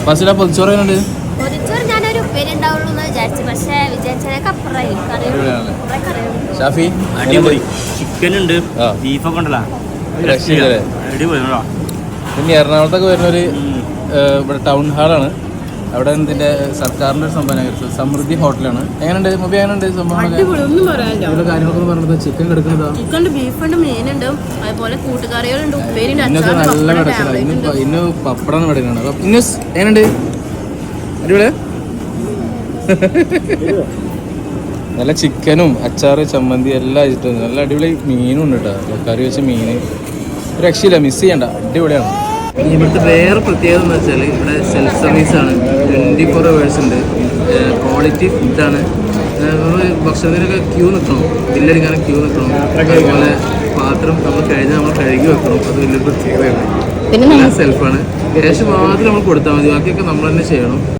First പൊതിച്ചോറ് എങ്ങനെയുണ്ട്? ഞാനൊരു ഉപ്പേരി ഉണ്ടാവുള്ളൂ എന്ന് വിചാരിച്ചു, പക്ഷേ വിചാരിച്ചതിനൊക്കെ ഷാഫി അടിപൊളി. ചിക്കൻ ഉണ്ട്, ബീഫൊക്കെ ഉണ്ടല്ലോ അടിപൊളി. പിന്നെ എറണാകുളത്തൊക്കെ വരുന്നൊരു ഇവിടെ ടൗൺ ഹാളാണ്. അവിടെ ഇതിന്റെ സർക്കാരിന്റെ ഒരു സംഭവം സമൃദ്ധി ഹോട്ടലാണ്. എങ്ങനെയുണ്ട് മൊബൈൽ? എങ്ങനെയുണ്ട് സംഭവങ്ങളൊക്കെ കാര്യങ്ങളൊക്കെ പറഞ്ഞത്? ചിക്കൻ കിടക്കുന്നതോ? ചിക്കൻ, ബീഫുണ്ട്, മീനുണ്ട്, അതുപോലെ കൂട്ടുകറികളുണ്ട്, ഉപ്പേരി നല്ല കിടക്കുന്നത്. ഇന്ന് പപ്പടം കിടക്കുന്നത്. ഇന്ന് എങ്ങനെയുണ്ട്? അടിപൊളി. നല്ല ചിക്കനും അച്ചാറ് ചമ്മന്തി എല്ലാം വെച്ചിട്ടുണ്ട്. നല്ല അടിപൊളി മീനും ഉണ്ട് കേട്ടോ. കറി വെച്ച മീൻ ഒരു രക്ഷയില്ല, മിസ് ചെയ്യണ്ട, അടിപൊളിയാണ്. ഇവിടുത്തെ വേറെ പ്രത്യേകത എന്ന് വെച്ചാൽ ഇവിടെ സെൽഫ് സർവീസാണ്. 24 hours ഉണ്ട്. ക്വാളിറ്റി ഫുഡാണ്. നമ്മൾ ഭക്ഷണത്തിനൊക്കെ ക്യൂ നിൽക്കണം, ബില്ലടിക്കാനും ക്യൂ നിൽക്കണം. അതുപോലെ പാത്രം നമ്മൾ കഴിഞ്ഞാൽ നമ്മൾ കഴുകി വെക്കണം. അത് വലിയൊരു പ്രത്യേകതയാണ്. പിന്നെ സെൽഫാണ്. ക്യാഷ് മാത്രം നമ്മൾ കൊടുത്താൽ മതി, ബാക്കിയൊക്കെ നമ്മൾ തന്നെ ചെയ്യണം.